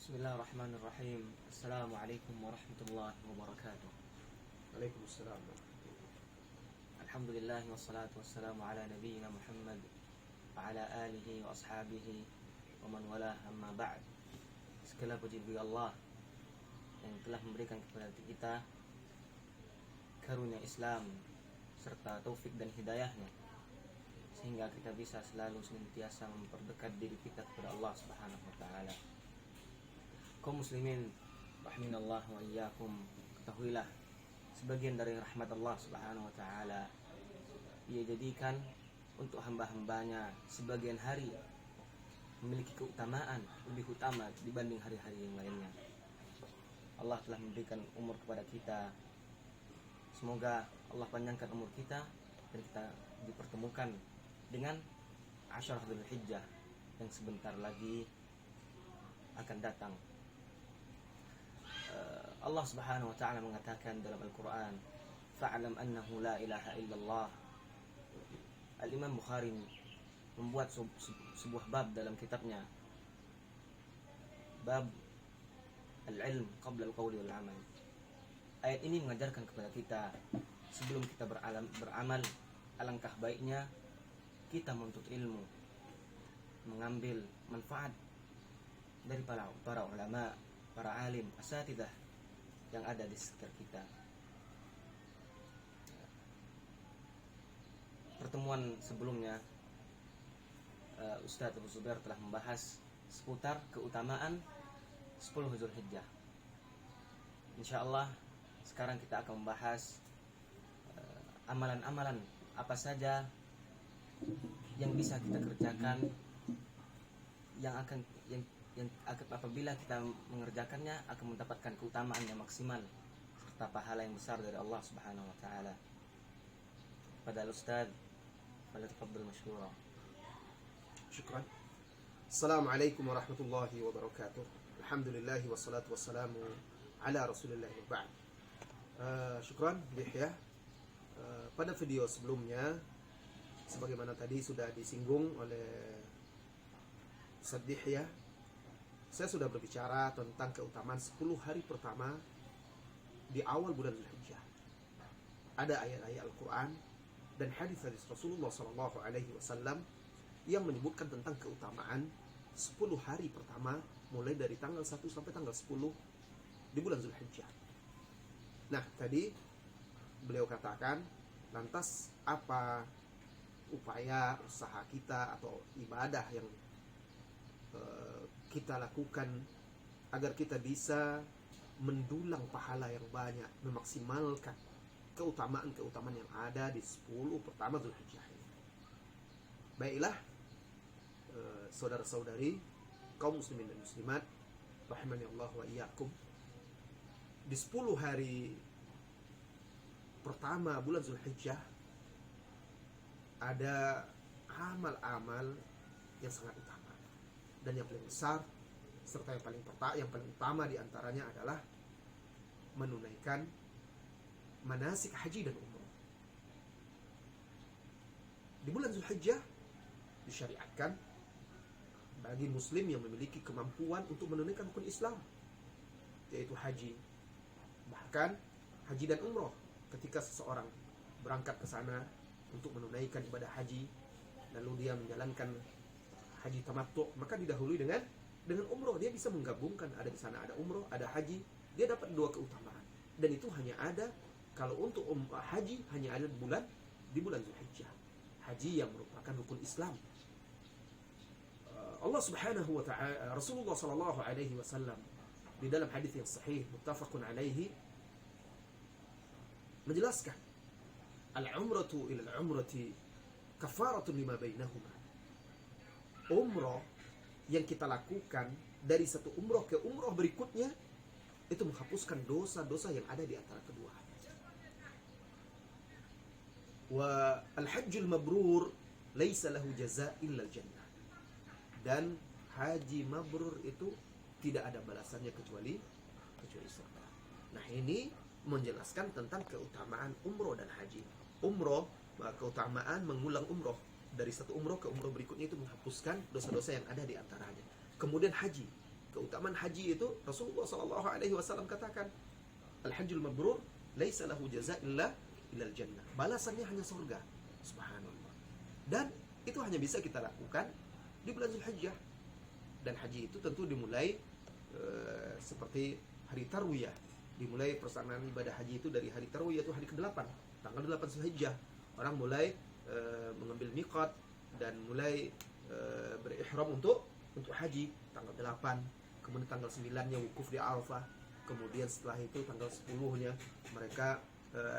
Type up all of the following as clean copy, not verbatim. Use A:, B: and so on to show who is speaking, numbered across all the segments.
A: Bismillahirrahmanirrahim. Assalamualaikum warahmatullahi wabarakatuh.
B: Waalaikumsalam.
A: Alhamdulillah wassalatu wassalamu ala nabiyyina Muhammad wa ala alihi wa ashabihi wa man walah, amma ba'd. Segala puji bagi Allah yang telah memberikan kepada kita karunia Islam serta taufik dan hidayahnya, sehingga kita bisa selalu senantiasa memperdekat diri kita kepada Allah Subhanahu wa taala. Kaum muslimin rahiminallah wa iyyakum, ketahuilah sebagian dari rahmat Allah Subhanahu wa taala Ia jadikan untuk hamba-hambanya sebagian hari memiliki keutamaan lebih utama dibanding hari-hari yang lainnya. Allah telah memberikan umur kepada kita. Semoga Allah panjangkan umur kita dan kita dipertemukan dengan Asyarah Dzulhijjah yang sebentar lagi akan datang. Allah Subhanahu wa taala mengatakan dalam Al-Qur'an, "Fa'lam annahu la ilaha illallah." Al-Imam Bukhari membuat sebuah bab dalam kitabnya, bab al-ilm qabla al-qawli wal amal. Ayat ini mengajarkan kepada kita sebelum kita beramal, alangkah baiknya kita menuntut ilmu, mengambil manfaat dari para ulama, para alim, asatidah yang ada di sekitar kita. Pertemuan sebelumnya Ustadz Abu Zubair telah membahas seputar keutamaan 10 Dzulhijjah. Insyaallah sekarang kita akan membahas amalan-amalan apa saja yang bisa kita kerjakan, yang apabila kita mengerjakannya akan mendapatkan keutamaan yang maksimal serta pahala yang besar dari Allah Subhanahu wa taala. Pada Ustaz, falyatafaddal mashkura.
B: Syukran. Assalamualaikum warahmatullahi wabarakatuh. Alhamdulillah wassalatu wassalamu ala Rasulillah wa ba'd. Syukran Yahya. Pada video sebelumnya, sebagaimana tadi sudah disinggung oleh Ustaz Yahya, saya sudah berbicara tentang keutamaan 10 hari pertama di awal bulan Dzulhijjah. Ada ayat-ayat Al-Quran dan hadis-hadis Rasulullah SAW yang menyebutkan tentang keutamaan 10 hari pertama mulai dari tanggal 1 sampai tanggal 10 di bulan Dzulhijjah. Nah, tadi beliau katakan, lantas apa upaya, usaha kita atau ibadah yang kita lakukan agar kita bisa mendulang pahala yang banyak, memaksimalkan keutamaan-keutamaan yang ada di 10 pertama Dzulhijjah ini. Baiklah, saudara-saudari kaum muslimin dan muslimat rahimani Allah wa iyyakum, di 10 hari pertama bulan Dzulhijjah ada amal-amal yang sangat utama dan yang paling besar, serta yang paling utama diantaranya adalah menunaikan manasik haji dan umrah. Di bulan Dzulhijjah disyariatkan bagi muslim yang memiliki kemampuan untuk menunaikan rukun Islam, yaitu haji. Bahkan haji dan umrah, ketika seseorang berangkat ke sana untuk menunaikan ibadah haji, lalu dia menjalankan haji tamattu, maka didahului dengan umrah. Dia bisa menggabungkan, ada di sana ada umrah, ada haji, dia dapat 2 keutamaan. Dan itu hanya ada, kalau untuk haji hanya ada di bulan Dzulhijjah. Haji yang merupakan rukun Islam. Allah Subhanahu wa taala, Rasulullah sallallahu alaihi wasallam di dalam hadis yang sahih muttafaqun alaihi menjelaskan, al-umratu ila al-umrati kafaratun lima bainahuma. Umrah yang kita lakukan dari satu umrah ke umrah berikutnya itu menghapuskan dosa-dosa yang ada di antara keduanya. Wa al-hajjul mabrur laisa lahu jazaa' illa al-jannah. Dan haji mabrur itu tidak ada balasannya kecuali surga. Nah, ini menjelaskan tentang keutamaan umrah dan haji. Umrah, keutamaan mengulang umrah dari satu umrah ke umrah berikutnya itu menghapuskan dosa-dosa yang ada di antaranya. Kemudian haji, keutamaan haji itu Rasulullah SAW katakan, al-hajjul mabrur laisa lahu jazaa illa ilal jannah. Balasannya hanya surga. Subhanallah. Dan itu hanya bisa kita lakukan di bulan Zulhijjah. Dan haji itu tentu dimulai seperti hari tarwiyah. Dimulai pelaksanaan ibadah haji itu dari hari tarwiyah, itu hari ke-8, tanggal 8 Zulhijjah. Orang mulai mengambil miqat dan mulai berihram untuk haji tanggal 8. Kemudian tanggal 9-nya wukuf di Arafah. Kemudian setelah itu tanggal 10-nya mereka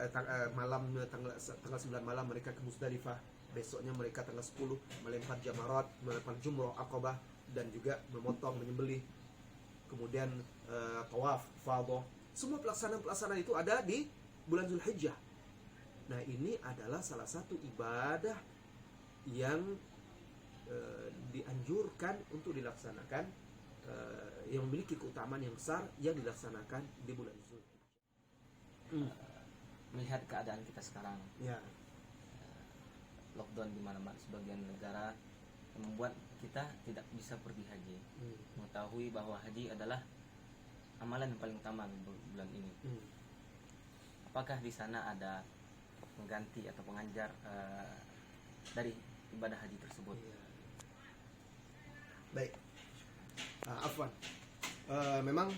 B: tanggal 9 malam mereka ke Musdalifah. Besoknya mereka tanggal 10 melempar jamarat, melempar jumrah Aqabah, dan juga memotong, menyembelih. Kemudian tawaf, ifadah. Semua pelaksanaan itu ada di bulan Zulhijjah. Nah, ini adalah salah satu ibadah yang dianjurkan untuk dilaksanakan, yang memiliki keutamaan yang besar, yang dilaksanakan di bulan Zulhijjah.
A: Melihat keadaan kita sekarang,
B: Ya,
A: lockdown di mana-mana sebagian negara, membuat kita tidak bisa pergi haji. Mengetahui bahwa haji adalah amalan yang paling utama di bulan ini. Apakah di sana ada pengganti atau penganjar dari ibadah haji tersebut?
B: Baik. Afwan. Memang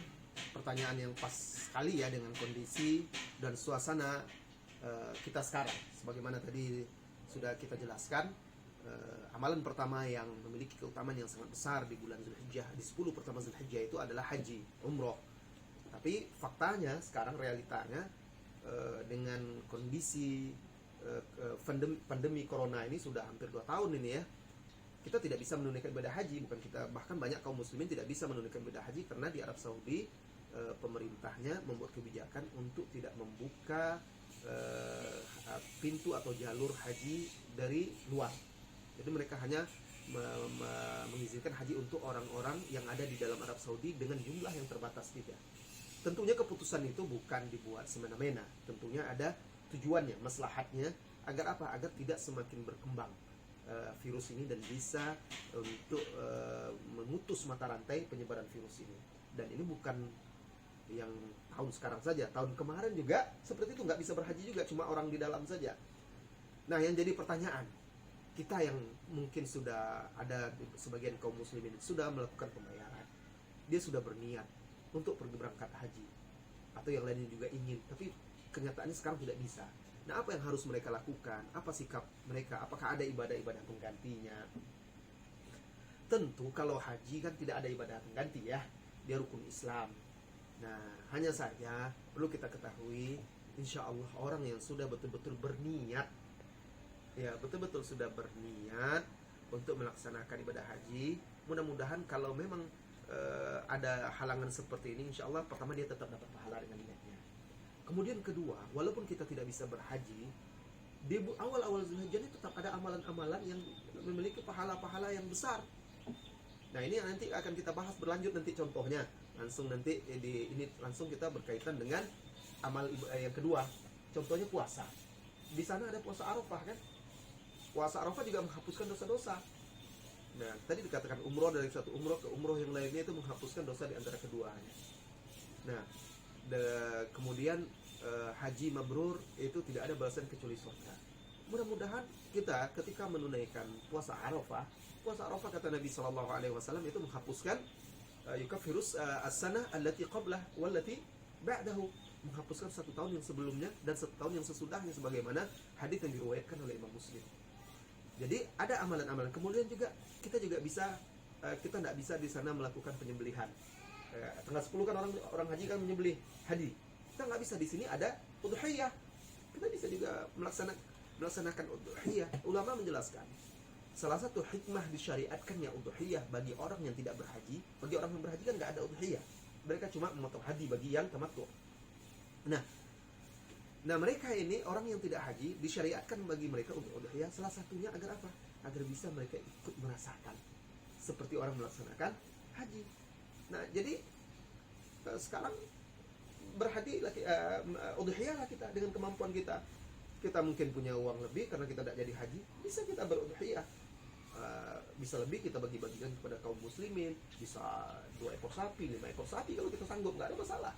B: pertanyaan yang pas sekali ya dengan kondisi dan suasana kita sekarang. Sebagaimana tadi sudah kita jelaskan, amalan pertama yang memiliki keutamaan yang sangat besar di bulan Zulhijjah, di 10 pertama Zulhijjah itu adalah haji, umroh. Tapi faktanya sekarang, realitanya, dengan kondisi pandemi corona ini sudah hampir 2 tahun ini ya, kita tidak bisa menunaikan ibadah haji. Bukan kita, bahkan banyak kaum muslimin tidak bisa menunaikan ibadah haji karena di Arab Saudi pemerintahnya membuat kebijakan untuk tidak membuka pintu atau jalur haji dari luar. Jadi mereka hanya mengizinkan haji untuk orang-orang yang ada di dalam Arab Saudi dengan jumlah yang terbatas juga. Tentunya keputusan itu bukan dibuat semena-mena. Tentunya ada tujuannya, maslahatnya, agar apa? Agar tidak semakin berkembang virus ini dan bisa untuk memutus mata rantai penyebaran virus ini. Dan ini bukan yang tahun sekarang saja, tahun kemarin juga seperti itu, nggak bisa berhaji juga, cuma orang di dalam saja. Nah, yang jadi pertanyaan, kita yang mungkin sudah ada sebagian kaum muslimin sudah melakukan pembayaran, dia sudah berniat untuk pergi berangkat haji, atau yang lainnya juga ingin, tapi kenyataannya sekarang tidak bisa. Nah, apa yang harus mereka lakukan? Apa sikap mereka? Apakah ada ibadah-ibadah penggantinya? Tentu kalau haji kan tidak ada ibadah pengganti ya, dia rukun Islam. Nah, hanya saja perlu kita ketahui, insya Allah orang yang sudah betul-betul berniat, ya betul-betul sudah berniat untuk melaksanakan ibadah haji, mudah-mudahan kalau memang ada halangan seperti ini, insya Allah pertama dia tetap dapat pahala dengan niatnya. Kemudian kedua, walaupun kita tidak bisa berhaji, di awal-awal Zulhijjah tetap ada amalan-amalan yang memiliki pahala-pahala yang besar. Nah, ini nanti akan kita bahas berlanjut nanti contohnya. Langsung nanti ini langsung kita berkaitan dengan amal yang kedua. Contohnya puasa. Di sana ada puasa Arafah kan? Puasa Arafah juga menghapuskan dosa-dosa. Nah, tadi dikatakan umroh dari satu umroh ke umroh yang lainnya itu menghapuskan dosa di antara keduanya. Nah, kemudian haji mabrur itu tidak ada balasan kecuali surga. Mudah-mudahan kita ketika menunaikan puasa Arafah kata Nabi SAW itu menghapuskan yukafirus as-sanah allati qablah wallati ba'dahu, menghapuskan 1 tahun yang sebelumnya dan 1 tahun yang sesudahnya, sebagaimana hadis yang diriwayatkan oleh Imam Muslim. Jadi ada amalan-amalan. Kemudian juga kita juga bisa, kita tidak bisa di sana melakukan penyembelihan. Tanggal 10 kan orang haji kan menyembelih haji. Kita nggak bisa. Di sini ada udhiyah. Kita bisa juga melaksanakan udhiyah. Ulama menjelaskan, salah satu hikmah disyariatkannya udhiyah bagi orang yang tidak berhaji. Bagi orang yang berhaji kan nggak ada udhiyah. Mereka cuma memotong haji bagi yang tamattu. Nah, mereka ini orang yang tidak haji disyariatkan bagi mereka untuk udhiyah. Salah satunya agar apa? Agar bisa mereka ikut merasakan seperti orang melaksanakan haji. Nah, jadi sekarang berhaji udhiyah lah kita dengan kemampuan kita. Kita mungkin punya uang lebih karena kita tidak jadi haji, bisa kita berudhiyah. Bisa lebih kita bagi-bagikan kepada kaum muslimin, bisa 2 ekor sapi, 5 ekor sapi kalau kita sanggup, nggak ada masalah.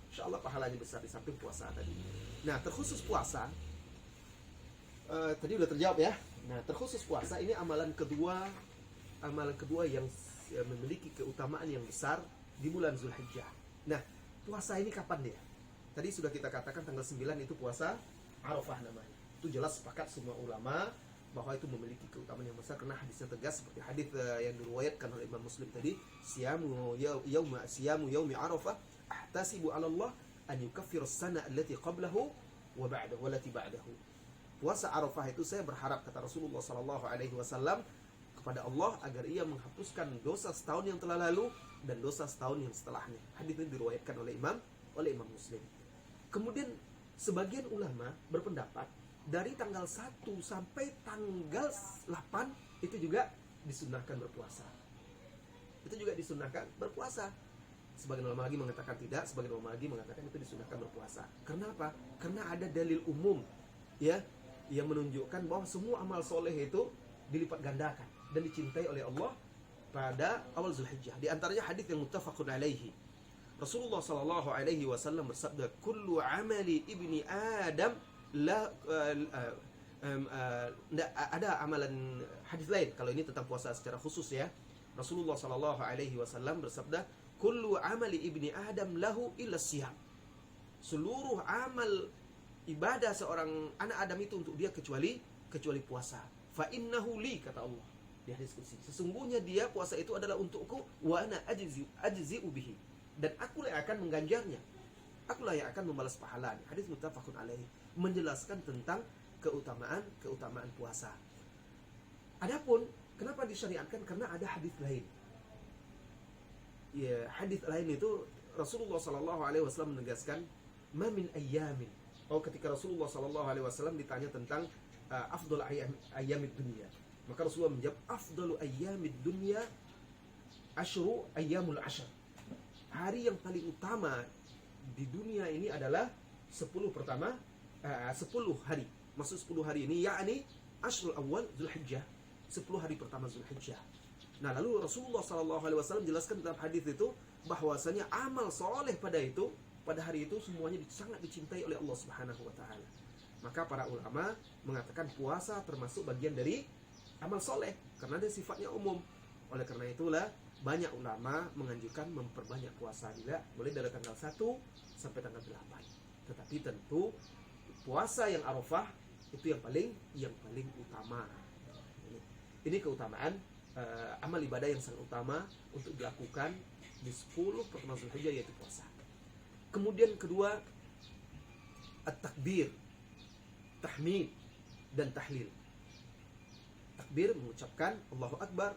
B: Insya Allah pahalanya besar di samping puasa tadi. Nah, terkhusus puasa, tadi udah terjawab ya. Nah, terkhusus puasa ini amalan kedua yang memiliki keutamaan yang besar di bulan Zulhijjah. Nah, puasa ini kapan dia? Tadi sudah kita katakan tanggal 9 itu puasa Arafah namanya. Itu jelas sepakat semua ulama bahwa itu memiliki keutamaan yang besar karena hadisnya tegas seperti hadis yang diriwayatkan oleh Imam Muslim tadi, siyamu yaumi Arafah ahtasibu 'ala Allah an yukaffira as-sana allati qablahu wa ba'dahu wallati ba'dahu. Puasa Arafah itu saya berharap, kata Rasulullah sallallahu alaihi wasallam, kepada Allah agar ia menghapuskan dosa setahun yang telah lalu dan dosa setahun yang setelahnya. Hadis ini diriwayatkan oleh Imam Muslim. Kemudian sebagian ulama berpendapat dari tanggal 1 sampai tanggal 8 itu juga disunahkan berpuasa. Itu juga disunahkan berpuasa. Sebagian ulama lagi mengatakan tidak, sebagian ulama lagi mengatakan itu disunahkan berpuasa. Karena apa? Karena ada dalil umum ya yang menunjukkan bahwa semua amal soleh itu dilipat gandakan dan dicintai oleh Allah pada awal Zulhijjah. Di antaranya hadis yang muttafaqun alaihi. Rasulullah sallallahu alaihi wasallam bersabda, "Kullu amali ibni Adam la ada amalan." Hadis lain kalau ini tentang puasa secara khusus ya. Rasulullah sallallahu alaihi wasallam bersabda, "Kullu amali ibni Adam lahu illa siyam." Seluruh amal ibadah seorang anak Adam itu untuk dia kecuali puasa. Fa innahu li, kata Allah di hadis qudsi. Sesungguhnya dia puasa itu adalah untukku, wa ana ajzi'u bihi. Dan akulah yang akan mengganjarnya. Akulah yang akan membalas pahalanya. Hadis muttafaqun alaihi menjelaskan tentang keutamaan puasa. Adapun kenapa disyariatkan? Karena ada hadis lain. Ya, hadis lain itu Rasulullah sallallahu alaihi wasallam menegaskan, "Ma min ayyamin." Ketika Rasulullah sallallahu alaihi wasallam ditanya tentang afdal ayyamid dunya, maka Rasulullah menjawab, "Afdalu ayyamid dunya asyru ayyamul ashr." Hari yang paling utama di dunia ini adalah 10 pertama 10 hari. Maksud 10 hari ini yakni ashrul awal Zulhijjah, 10 hari pertama Zulhijjah. Nah, lalu Rasulullah sallallahu alaihi wasallam jelaskan dalam hadis itu bahwasanya amal soleh pada hari itu semuanya sangat dicintai oleh Allah Subhanahu wa taala. Maka para ulama mengatakan puasa termasuk bagian dari amal soleh karena dia sifatnya umum. Oleh karena itulah banyak ulama menganjurkan memperbanyak puasa juga, mulai dari tanggal 1 sampai tanggal 8. Tetapi tentu puasa yang Arafah itu yang paling utama. Ini keutamaan amal ibadah yang sangat utama untuk dilakukan di 10 pertama Zulhijjah, yaitu puasa. Kemudian kedua, at-takbir, tahmid dan tahlil. Takbir mengucapkan Allahu Akbar,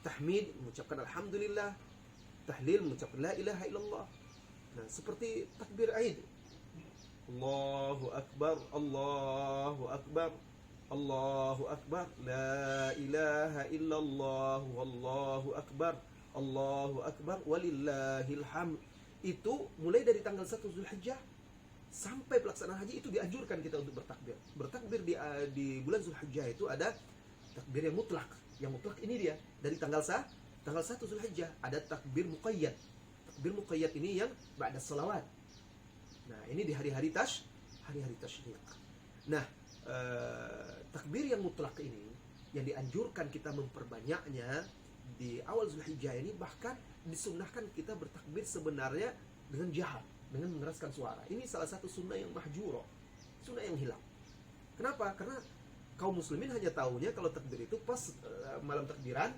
B: tahmid mengucapkan Alhamdulillah, tahlil mengucapkan La ilaha illallah. Nah, seperti takbir Aid, Allahu Akbar, Allahu Akbar, Allahu Akbar, La ilaha illallah, Wallahu Akbar, Allahu Akbar, walillahil hamd. Itu mulai dari tanggal 1 Zulhijjah sampai pelaksanaan haji itu dianjurkan kita untuk bertakbir. Bertakbir di bulan Zulhijjah itu ada takbir yang mutlak. Yang mutlak ini dia dari tanggal 1 Zulhijjah. Ada takbir muqayyad. Takbir muqayyad ini yang ba'da salawat. Nah, ini di hari-hari tasyrik. Nah, takbir yang mutlak ini yang dianjurkan kita memperbanyaknya di awal Zulhijjah ini, bahkan disunnahkan kita bertakbir sebenarnya dengan jahar, dengan mengeraskan suara. Ini salah satu sunnah yang mahjuro, sunnah yang hilang. Kenapa? Karena kaum muslimin hanya tahunya kalau takbir itu pas malam takbiran,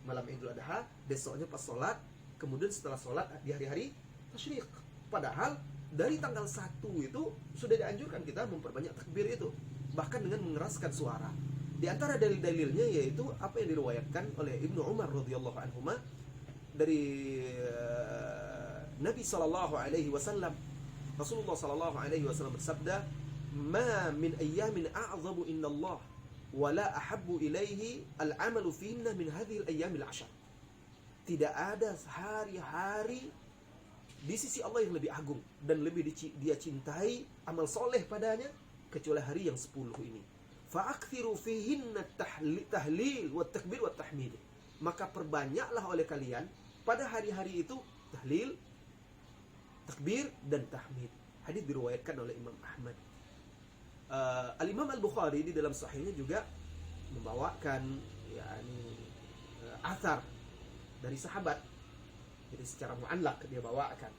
B: malam Idul Adha, besoknya pas sholat, kemudian setelah sholat di hari-hari tasyrik. Padahal dari tanggal 1 itu sudah dianjurkan kita memperbanyak takbir itu, bahkan dengan mengeraskan suara. Di antara dalil-dalilnya yaitu apa yang diriwayatkan oleh Ibnu Umar radhiyallahu anhuma dari Nabi sallallahu alaihi wasallam. Rasulullah sallallahu alaihi wasallam bersabda, "Ma min ayyamin a'zamu indallah wa la ahabbu ilaihi al-'amalu fihinna min hadhihi al-ayyamil 'ashr." Tidak ada hari-hari di sisi Allah yang lebih agung dan lebih dia cintai amal soleh padanya kecuali hari yang 10 ini. fa'akthiru fihinna tahlil wa takbir wa tahmid. Maka perbanyaklah oleh kalian pada hari-hari itu tahlil, takbir dan tahmid. Hadis diriwayatkan oleh Imam Ahmad. Al-Imam Al-Bukhari di dalam sahihnya juga membawakan athar dari sahabat. Jadi secara mu'allaq dia bawakan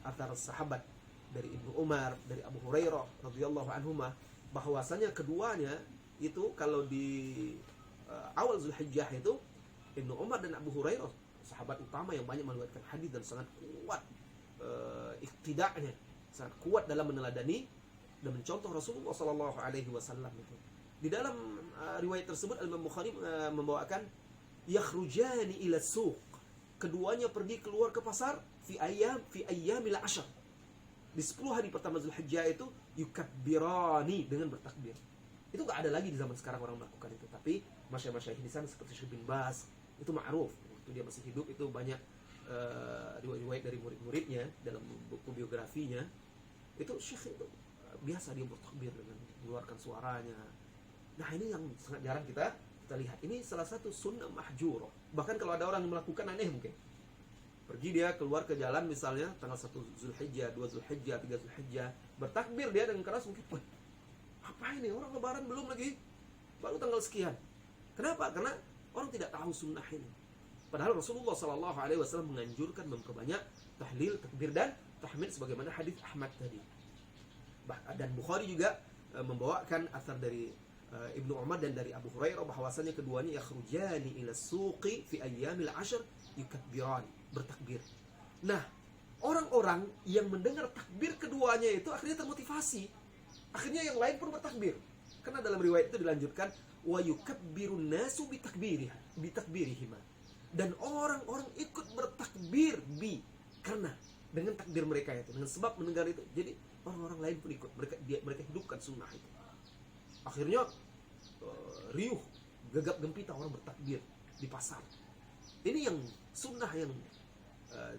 B: athar sahabat dari Ibnu Umar, dari Abu Hurairah radhiyallahu anhuma, bahwasanya keduanya itu kalau di awal Zulhijjah itu Ibnu Umar dan Abu Hurairah, sahabat utama yang banyak meriwayatkan hadis dan sangat kuat iktida'nya, sangat kuat dalam meneladani dan mencontoh Rasulullah sallallahu alaihi wasallam itu. Di dalam riwayat tersebut Imam Bukhari membawakan yakhrujani ila suq. Keduanya pergi keluar ke pasar fi ayyamil ashr. Di 10 hari pertama Zulhijjah itu yukabbirani, dengan bertakbir. Itu enggak ada lagi di zaman sekarang orang melakukan itu, tapi masyayikh-masyayikh di sana seperti Syekh bin Baz itu ma'ruf. Waktu dia masih hidup itu banyak riwayat dari murid-muridnya dalam buku biografinya. Itu Syekh itu biasa dia bertakbir dengan mengeluarkan suaranya. Nah, ini yang sangat jarang kita lihat. Ini salah satu sunnah mahjurah. Bahkan kalau ada orang yang melakukan aneh mungkin. Pergi dia keluar ke jalan misalnya tanggal 1 Zulhijjah, 2 Zulhijjah, 3 Zulhijjah, bertakbir dia dengan keras mungkin. Apa ini? Orang lebaran belum lagi. Baru tanggal sekian. Kenapa? Karena orang tidak tahu sunnah ini. Padahal Rasulullah SAW menganjurkan memperbanyak tahlil, takbir dan tahmid sebagaimana hadis Ahmad tadi. Dan Bukhari juga membawakan asar dari Ibnu Umar dan dari Abu Hurairah bahwasanya keduanya yakhrujani ila suqi fi ayyamil ashr yukabbiran, bertakbir. Nah, orang-orang yang mendengar takbir keduanya itu akhirnya termotivasi. Akhirnya yang lain pun bertakbir. Karena dalam riwayat itu dilanjutkan wa yukabbirun nasu bitakbirihim. Dan orang-orang ikut bertakbir karena dengan takbir mereka itu, dengan sebab mendengar itu. Jadi orang-orang lain pun ikut, mereka hidupkan sunnah itu. Akhirnya riuh, gegap gempita orang bertakbir di pasar. Ini yang sunnah yang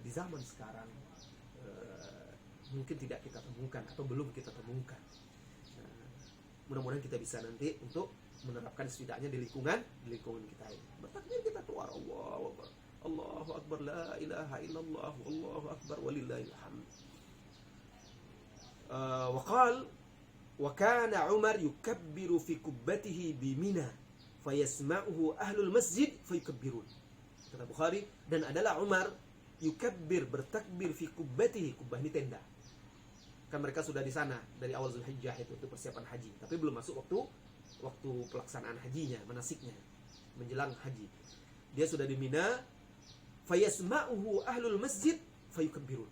B: di zaman sekarang mungkin tidak kita temukan atau belum kita temukan. Mudah-mudahan kita bisa nanti untuk menerapkan setidaknya di lingkungan kita ini. Bertakbir kita keluar, Allahu Akbar, Allahu Akbar, la ilaha illallah, Allahu Akbar, walillahil hamd. Waqal wa kana Umar yukabbiru fi kubbatihi bi Mina fayasma'uhu ahlul masjid fayukabbirun. Kata Bukhari, dan adalah Umar yukabbir, bertakbir fi kubbatihi. Kubbah ini tenda. Kan mereka sudah di sana dari awal Zulhijjah itu persiapan haji, tapi belum masuk waktu pelaksanaan hajinya, manasiknya, menjelang haji. Dia sudah di Mina, fayasma'uhu ahlul masjid fayukabbirun.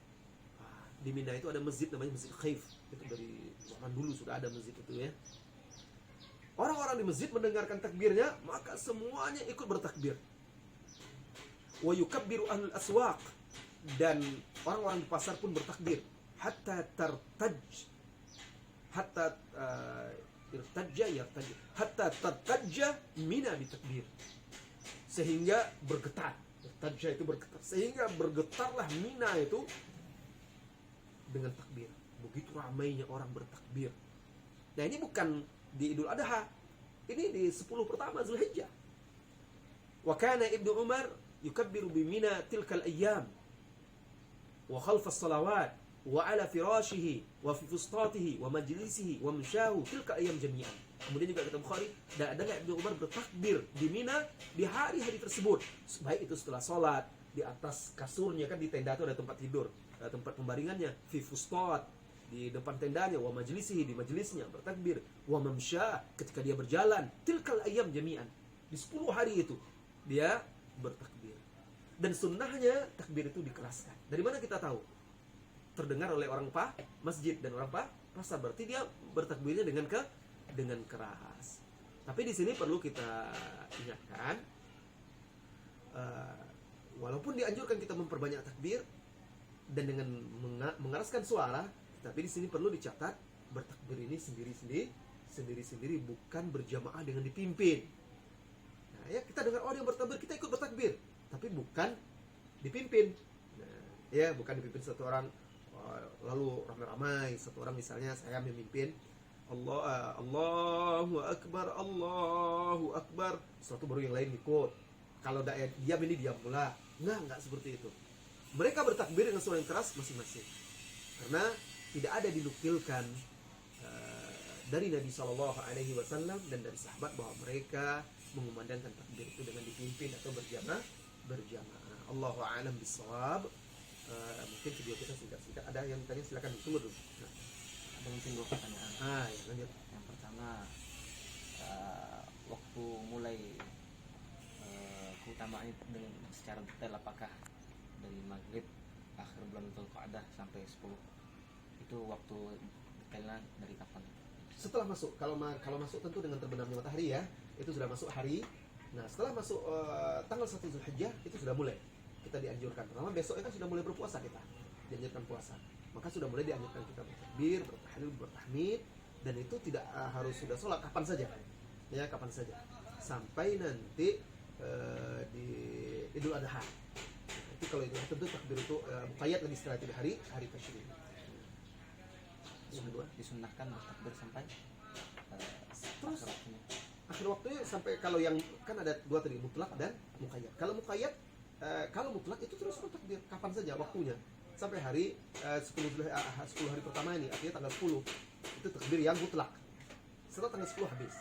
B: Di Mina itu ada masjid namanya Masjid Khaif. Itu dari zaman dulu sudah ada masjid itu ya. Orang-orang di masjid mendengarkan takbirnya, maka semuanya ikut bertakbir. Wa yukabbiru ahlul aswaq, dan orang-orang di pasar pun bertakbir. Hatta tartajja Mina bitakbir, sehingga bergetar. Tartajja itu bergetar, sehingga bergetarlah Mina itu dengan takbir. Begitu ramainya orang bertakbir. Nah, ini bukan di Idul Adha, ini di 10 pertama Zulhijjah. Wa kana Ibnu Umar yukabbiru bi Mina tilkal ayyam wa khalfa as-salawat wa ala firashihi wa fi fustatihi wa majlisihi wa mshahu tilka ayyam jami'an. Kemudian juga kata Bukhari, dan adalah Ibnu Umar bertakbir di Mina di hari-hari tersebut, baik itu setelah sholat, di atas kasurnya, kan di tenda itu ada tempat tidur, tempat pembaringannya, fi fustat, di depan tendanya, wa majlisihi, di majlisnya bertakbir, wa mamsha, ketika dia berjalan, tilkal ayyam jami'an, di 10 hari itu dia bertakbir. Dan sunnahnya takbir itu dikeraskan. Dari mana kita tahu? Terdengar oleh orang masjid dan orang pasar, berarti dia bertakbirnya dengan keras. Tapi di sini perlu kita ingatkan, walaupun dianjurkan kita memperbanyak takbir dan dengan mengeraskan suara, tapi di sini perlu dicatat, bertakbir ini sendiri-sendiri, bukan berjamaah dengan dipimpin. Nah, ya, kita dengar orang yang bertakbir, kita ikut bertakbir, tapi bukan dipimpin. Nah, ya, bukan dipimpin satu orang lalu ramai-ramai, satu orang misalnya saya memimpin, Allahu Akbar, Allahu Akbar. Setelah itu baru yang lain ikut. Kalau diam ini diam pula. Enggak seperti itu. Mereka bertakbir dengan suara yang keras masing-masing. Karena tidak ada dinukilkan dari Nabi Shallallahu Alaihi Wasallam dan dari sahabat bahwa mereka mengumandangkan takbir itu dengan dipimpin atau berjamaah. Allahu a'lam bishawab. Mungkin video kita singkat-singkat. Ada yang tanya, silakan tunggu dulu. Nah.
A: Ada mungkin 2 pertanyaan.
B: Ya, lanjut.
A: Yang pertama, waktu mulai keutamaannya dengan secara detail, apakah dari maghrib akhir bulan Dzulqa'dah sampai 10 itu waktu detailnya dari kapan?
B: Setelah masuk, kalau masuk tentu dengan terbenamnya matahari ya, itu sudah masuk hari. Nah, setelah masuk tanggal 1 Zulhijjah itu sudah mulai kita dianjurkan. Pertama besoknya kan sudah mulai berpuasa, kita dianjurkan puasa. Maka sudah mulai dianjurkan kita bertakbir, bertahlil, bertahmid, dan itu tidak harus sudah sholat kapan saja. Ya, kapan saja. Sampai nanti di Idul Adha. Itu kalau itu tentu takbir itu muqayyad lagi setelah itu di hari tasyrik.
A: Disunnahkan bertakbir sampai
B: terus akhir waktunya sampai, kalau yang kan ada 2 tadi, mutlak dan muqayyad. Kalau mutlak itu terus bertakbir kapan saja waktunya sampai hari 10 hari pertama ini, artinya tanggal 10 itu takbir yang mutlak. Setelah tanggal 10 habis.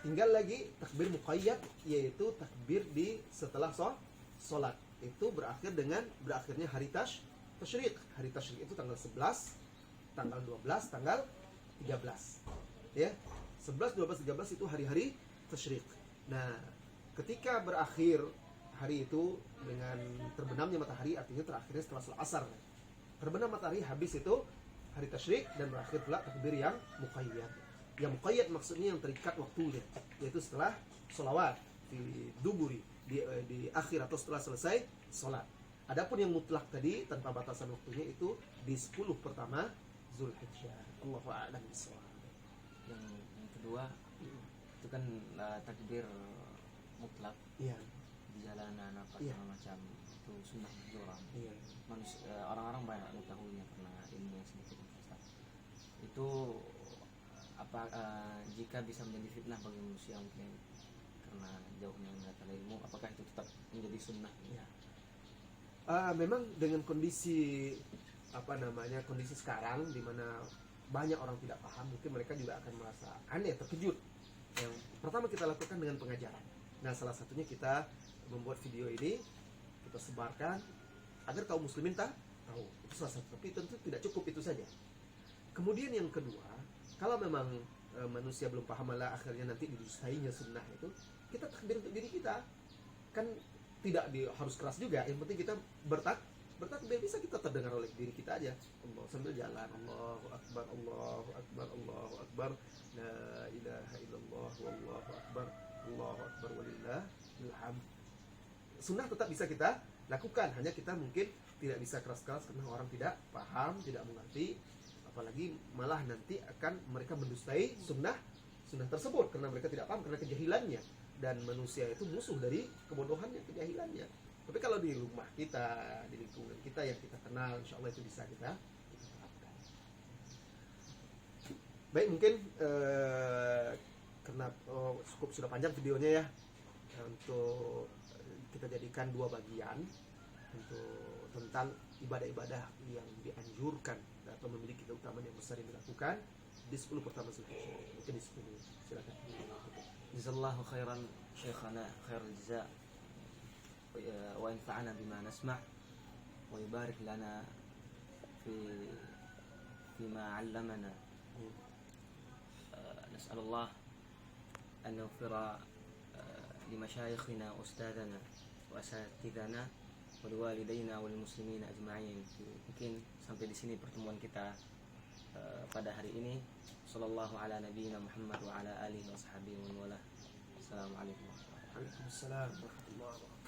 B: Tinggal lagi takbir muqayyad, yaitu takbir di setelah sholat. Itu berakhirnya hari tasyrik. Hari tasyrik itu tanggal 11, tanggal 12, tanggal 13. Ya. 11, 12, 13 itu hari-hari tasyrik. Nah, ketika berakhir hari itu dengan terbenamnya matahari, artinya terakhirnya setelah sholat asar. Terbenam matahari habis itu hari tasyrik, dan berakhir pula takbir yang muqayyad. Yang muqayyad maksudnya yang terikat waktunya, yaitu setelah sholawat di duburi, di akhir atau setelah selesai sholat. Adapun yang mutlak tadi tanpa batasan waktunya itu di 10 pertama Zulhijjah. Allahu a'lam bishawab.
A: Yang kedua itu kan takbir mutlak.
B: Iya.
A: Di jalanan apa
B: Iya.
A: segala macam, itu sunnah mahdzurah.
B: Iya.
A: Orang-orang banyak mengetahuinya karena ilmu yang sedikit. Itu apa jika bisa menjadi fitnah bagi manusia mungkin karena jauhnya mereka dari ilmu, apakah itu tetap menjadi sunnah?
B: Ya. Memang dengan kondisi kondisi sekarang di mana banyak orang tidak paham, mungkin mereka juga akan merasa aneh, terkejut. Yang pertama kita lakukan dengan pengajaran. Nah, salah satunya kita membuat video ini, kita sebarkan agar kaum muslimin tahu. Itu salah satu, tapi tentu tidak cukup itu saja. Kemudian yang kedua, kalau memang manusia belum paham, malah akhirnya nanti didustainya sunnah itu, kita takbir untuk diri kita. Kan tidak harus keras juga, yang penting kita bertakbir, bisa kita terdengar oleh diri kita aja. Allah, sambil jalan, Allahu Akbar, Allahu Akbar, Allahu Akbar, la ilaha illallah, wallahu akbar, Allahu Akbar, walillahil hamd. Sunnah tetap bisa kita lakukan, hanya kita mungkin tidak bisa keras-keras karena orang tidak paham, tidak mengerti. Apalagi malah nanti akan mereka mendustai sunnah tersebut karena mereka tidak paham, karena kejahilannya. Dan manusia itu musuh dari kebodohannya, kejahilannya. Tapi kalau di rumah kita, di lingkungan kita yang kita kenal, insya Allah itu bisa kita terapkan. Baik, mungkin karena cukup sudah panjang videonya ya, untuk kita jadikan 2 bagian untuk tentang ibadah-ibadah yang dianjurkan atau memiliki keutamaan yang besar yang dilakukan di 10 pertama Zulhijjah. Mungkin di sini silakan.
A: Jazakallahu khairan syekhana khairul jazaa wa yanfa'ana bima nasma' wa yubarik lana fima 'allamana. Nas'alullah an yaghfira limashayikhina wa ustadzana wa asatidana wa liwalidayna wal muslimina ajma'in. Mungkin sampai di sini pertemuan kita pada hari ini. Sallallahu ala nabiyyina Muhammad wa ala alihi wa sahbihi wa wala. Assalamualaikum warahmatullahi wabarakatuh.
B: Waalaikumsalam warahmatullahi wabarakatuh.